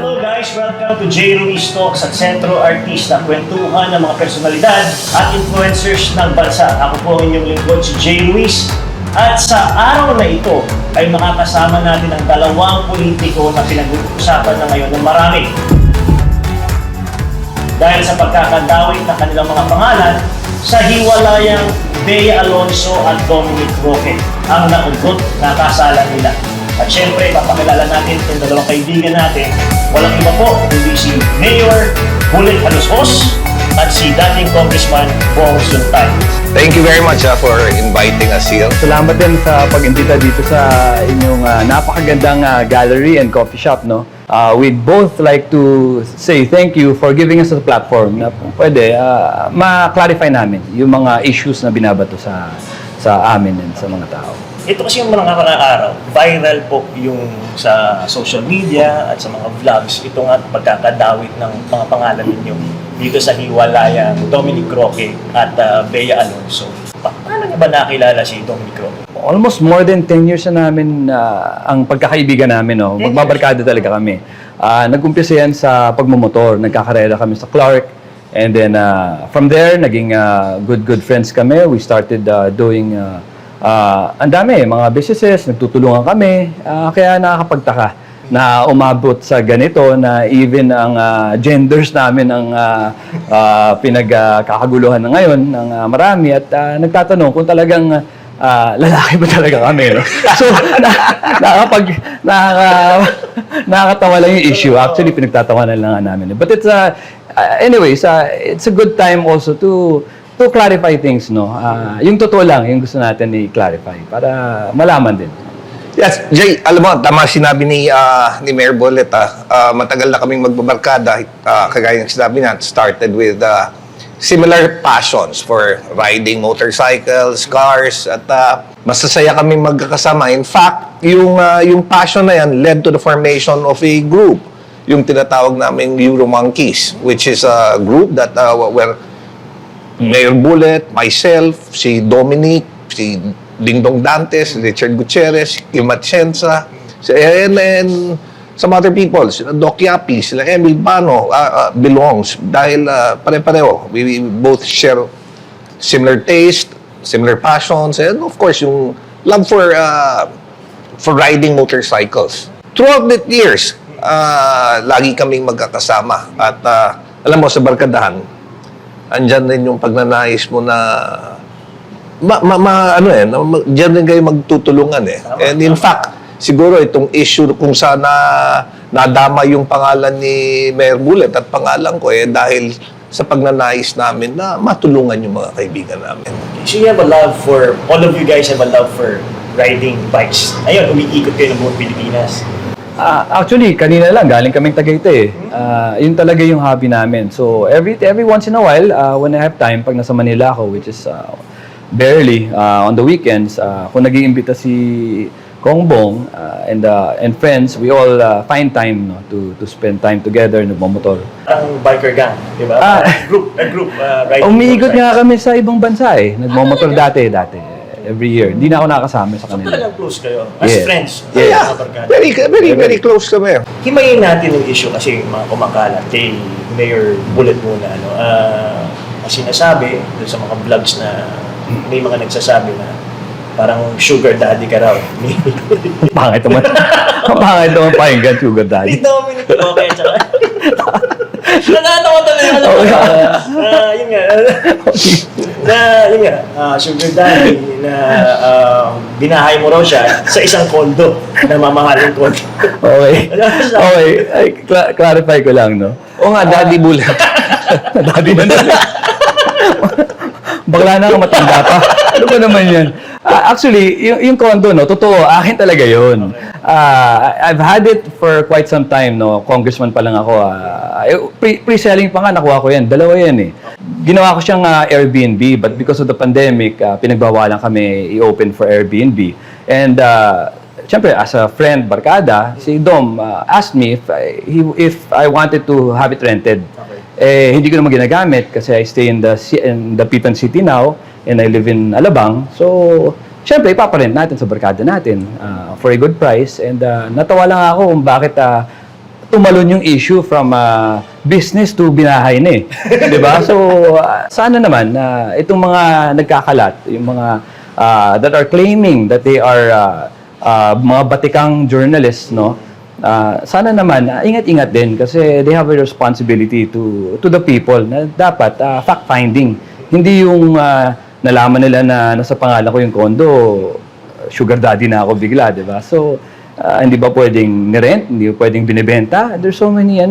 Hello guys! Welcome to J. Ruiz Talks at Sentro Artista, kwentuhan ng mga personalidad at influencers ng bansa. Ako po ang inyong lingkod, si J. Ruiz. At sa araw na ito ay makakasama natin ang dalawang politiko na pinag-uusapan na ngayon ng marami. Dahil sa pagkakadawit ng kanilang mga pangalan sa hiwalayang Bea Alonzo at Dominic Roque, ang naugot na kasalan nila. At syempre, papakilala natin itong dalawang kaibigan natin. Walang iba po, kundi si Mayor Bullet Alusos at si dating Congressman Bong Sultan. Thank you very much for inviting us here. Salamat din sa pag-imbita dito sa inyong napakagandang gallery and coffee shop, no? We'd both like to say thank you for giving us a platform na pwede ma-clarify namin yung mga issues na binabato sa amin and sa mga tao. Ito kasi yung mga nakaraang araw, viral po yung sa social media at sa mga vlogs, ito nga pagkakadawit ng mga pangalan ninyo dito sa hiwalayang Dominic Roque at Bea Alonzo. Paano niya ba nakilala si Dominic Roque? Almost more than 10 years na namin ang pagkakaibigan namin, no? Magbabarkada talaga kami. Nag-umpisa yan sa pagmumotor, nagkakarera kami sa Clark. And then from there, naging good friends kami. We started doing ang dami, mga businesses, nagtutulungan kami. Kaya nakakapagtaka na umabot sa ganito na even ang genders namin ang pinagkakaguluhan na ngayon ng marami at nagtatanong kung talagang lalaki ba talaga kami, no? So, nakakatawa lang yung issue. Actually, pinagtatawanan lang namin. But it's anyways, it's a good time also to clarify things, no? Yung totoo lang, yung gusto natin i-clarify para malaman din. Yes, Jay, alam mo, tama sinabi ni Mayor Bullet. Matagal na kaming magbabarkada. Kagaya ng sinabi niya, started with similar passions for riding motorcycles, cars, at masasaya kaming magkakasama. In fact, yung passion na yan led to the formation of a group, yung tinatawag namin Euro Monkeys, which is a group that where Mayor Bullet, myself, si Dominic, si Dingdong Dantes, Richard Gutierrez, Kim Atienza, and some other people, sila Doc Yapi, sila Emil Bano, belongs. Dahil pare-pareho, we both share similar taste, similar passions, and of course, yung love for riding motorcycles. Throughout the years, lagi kaming magkakasama. At alam mo, sa barkadahan, andyan din yung pagnanais mo na diyan din kayo magtutulungan eh. And in fact, siguro itong issue kung sana nadama yung pangalan ni Mayor Bullet at pangalan ko dahil sa pagnanais namin na matulungan yung mga kaibigan namin. So you have a love for, all of you guys have a love for riding bikes. Ayun, umiikot kayo ng buong Pilipinas. Actually, kanina lang, galing kaming Tagaytay. Yun talaga yung hobby namin. So, every once in a while, when I have time, pag nasa Manila ako, which is barely, on the weekends, kung nag-iimbita si Kong Bong and friends, we all find time, no, to spend time together, nagmamotor. Ang biker gang, di ba? Group riding. Umiikot nga kami sa ibang bansa eh. Nagmamotor dati. Every year. Hindi na ako nakasama sa kanila. So talagang close kayo? As friends? Yeah. Very close kami. Himayin natin yung issue kasi mga kumakalat kay Mayor Bullet muna. Kasi sinasabi doon sa mga vlogs na may mga nagsasabi na parang sugar daddy ka raw. Pangit naman. Pangit naman pakinggan, sugar daddy. Hindi Dominic Roque, tsaka. Nakatawa talaga. Yun nga, sugar daddy na binahay mo raw siya sa isang kondo na mamahaling kondo. Okay. Clarify ko lang, no? O nga, Daddy Bullet. Daddy na bakla na, matanda pa. Ano ba naman yan? Actually, yung condo, no, totoo, akin talaga yun. I've had it for quite some time, no. Congressman pa lang ako. Pre-selling pa nga, nakuha ko yan. Dalawa yan eh. Ginawa ko siyang Airbnb, but because of the pandemic, pinagbawalan kami i-open for Airbnb. And siyempre, as a friend, barkada, si Dom asked me if I wanted to have it rented. Hindi ko naman ginagamit kasi I stay in the Pitan City now and I live in Alabang. So, syempre, ipaparent natin sa barkada natin for a good price. And natawa lang ako kung bakit tumalon yung issue from business to binahay na eh. 'Di ba? So, sana naman na itong mga nagkakalat, yung mga that are claiming that they are mga batikang journalists, no? Sana naman ingat-ingat din kasi they have a responsibility to the people na dapat fact-finding. Hindi yung nalaman nila na nasa pangalan ko yung kondo, sugar daddy na ako bigla, 'di ba? So, hindi ba pwedeng ni-rent? Hindi ba pwedeng binibenta? There's so many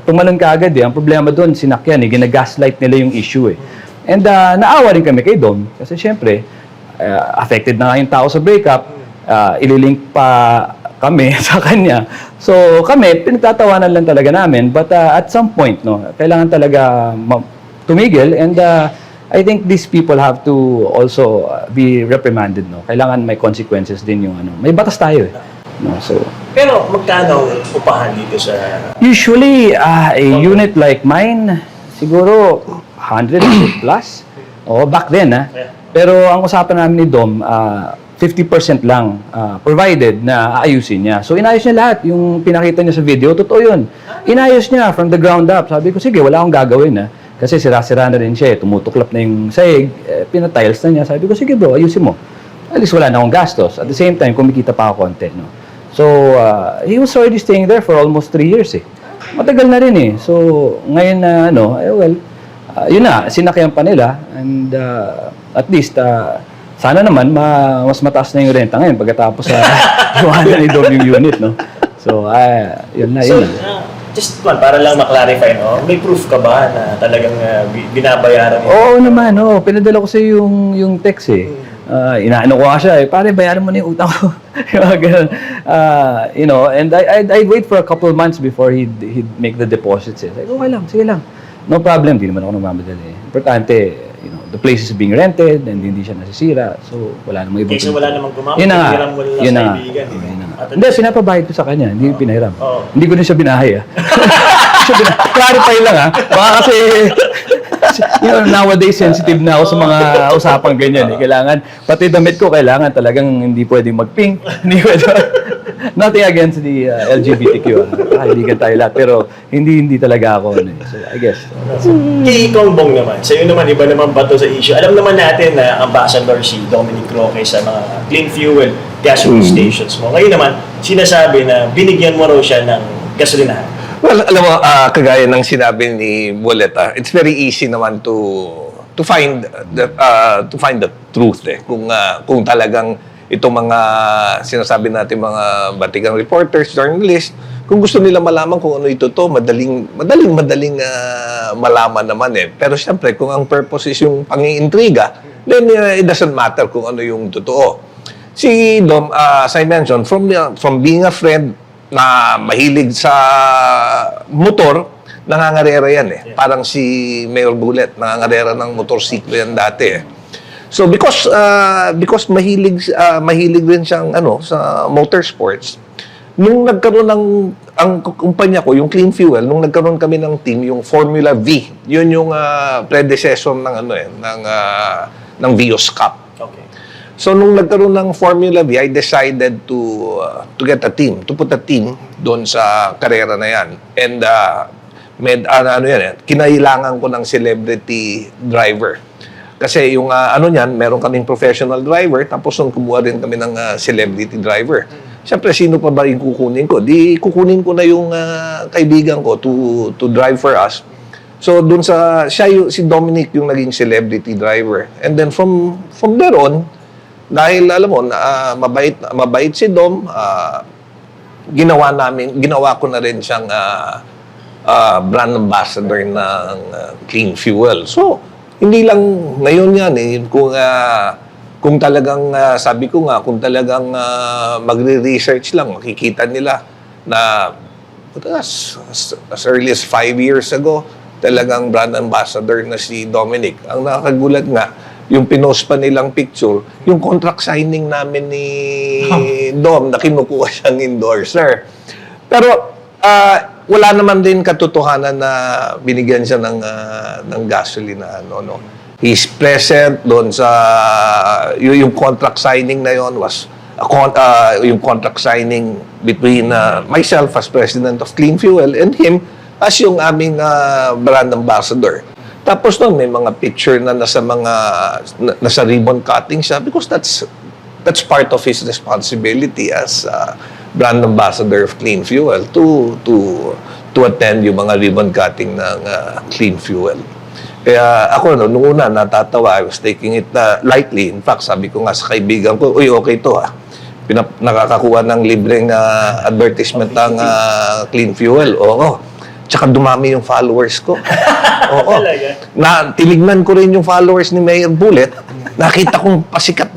tumalon ka agad eh. Ang problema doon, sinakyan eh, gina-gaslight nila yung issue eh. And naawa rin kami kay Dom kasi syempre, affected na nga yung tao sa breakup, ililink pa kami sa kanya. So kami, pinagtatawanan lang talaga namin. But at some point, no, kailangan talaga tumigil and I think these people have to also be reprimanded, no. Kailangan may consequences din yung may batas tayo eh. No, so Pero magkano ang upahan dito sa... usually a unit like mine siguro 100 plus. Back then Yeah. Pero ang usapan namin ni Dom 50% lang provided na aayusin niya. So inayos niya lahat. Yung pinakita niya sa video, totoo yun. Inayos niya from the ground up. Sabi ko, sige, wala akong gagawin kasi sira-sira na rin siya. Tumutuklap na yung sahig. Pinatiles na niya. Sabi ko, sige bro, ayusin mo. At least wala na akong gastos. At the same time, kumikita pa ako konti. No? So, he was already staying there for almost 3 years eh. Matagal na rin eh. So, ngayon na yun na, sinakyan pa nila. And at least, sana naman mas mataas na yung renta ngayon pagkatapos sa iwanan ni Dom yung unit, no? So, yun na. Just para lang maklarify, no? May proof ka ba na talagang binabayaran mo? Oo naman, pinadala ko sa yung text eh. Inaano ko nga siya pare, bayaran mo na yung utang ko. And I'd wait for a couple of months before he'd make the deposits. Like, okay lang, sige lang. No problem, di naman ako nagmamadali. Importante, the place is being rented and hindi siya nasisira. So, wala namang ibang... Kasi wala namang gumamit, Yun na nga. pinahiram mo lang Yun sa na nga. kaibigan. Yun na nga. At Hindi, pinapabayad ko sa kanya. Hindi pinahiram. Oo. Hindi ko din siya binahay Clarify lang Baka kasi nowadays sensitive na ako sa mga usapang ganyan Kailangan, pati damit ko, kailangan talagang hindi pwedeng mag-pink. Hindi nothing against the LGBTQ. Kaibigan tayo lahat. Pero hindi talaga ako. So, I guess. Kay Kong Bong naman, sa'yo naman, iba naman ba to sa issue? Alam naman natin na ambassador si Dominic Roque sa mga clean fuel gasoline stations mo. Ngayon naman, sinasabi na binigyan mo raw siya ng gasolinahan. Well, alam mo, kagaya ng sinabi ni Bullet, it's very easy naman to find the truth kung talagang itong mga sinasabi natin mga batikang reporters, journalists, kung gusto nila malaman kung ano ito madaling malaman naman Pero siyempre, kung ang purpose is yung pang-iintriga, then it doesn't matter kung ano yung totoo. Si Dom, as I mentioned, from being a friend na mahilig sa motor, nangangarera yan Parang si Mayor Bullet, nangangarera ng motorsiklo yan dati So because mahilig din siyang sa motorsports, nung nagkaroon ang kumpanya ko, yung Clean Fuel, nung nagkaroon kami ng team, yung Formula V, yun yung predecessor ng ng Vios Cup. Okay. So nung nagkaroon ng Formula V, I decided to get a team, to put a team doon sa karera na yan. And kinailangan ko ng celebrity driver. Kasi yung niyan, meron kaming professional driver, tapos nung kumuha rin kami ng celebrity driver. Siyempre, sino pa ba yung kukunin ko? Di kukunin ko na yung kaibigan ko to drive for us. So doon si Dominic yung naging celebrity driver. And then from there on, dahil alam mo, mabait si Dom, ginawa ko na rin siyang brand ambassador ng Clean Fuel. So, hindi lang ngayon yan kung talagang sabi ko nga, kung talagang magre-research lang, makikita nila na as early as 5 years ago, talagang brand ambassador na si Dominic. Ang nakakagulat nga, yung pinost pa nilang picture, yung contract signing namin ni Dom na kinukuha siyang endorser. Pero wala naman din katotohanan na binigyan siya ng gasoline na He's present doon sa yung contract signing na yon was yung contract signing between myself as president of Clean Fuel and him as yung aming brand ambassador. Tapos noon may mga picture na nasa ribbon cutting siya because that's part of his responsibility as brand ambassador of Clean Fuel to attend yung mga ribbon cutting ng Clean Fuel. Kaya ako nung una natatawa, I was taking it lightly. In fact, sabi ko nga sa kaibigan ko, uy, okay to nakakakuha ng libreng advertisement ng Clean Fuel. Oo. Tsaka dumami yung followers ko. Oo. Tinignan ko rin yung followers ni Mayor Bullet. Nakita kong pasikat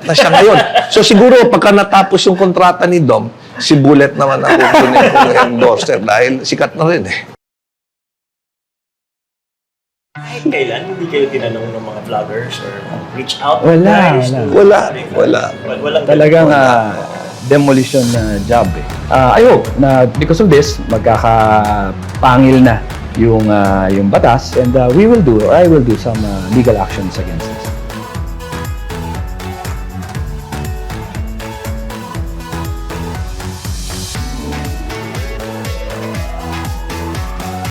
na siya ngayon. So siguro pagka natapos yung kontrata ni Dom, si Bullet naman ang kukunin kong endorser dahil sikat na rin eh. Kahit kailan, hindi kayo tinanong ng mga vloggers or reach out Wala, guys? wala. Walang Talagang demolition na job eh. I hope na because of this, magkakapangil na yung batas and we will do, or I will do some legal actions against this.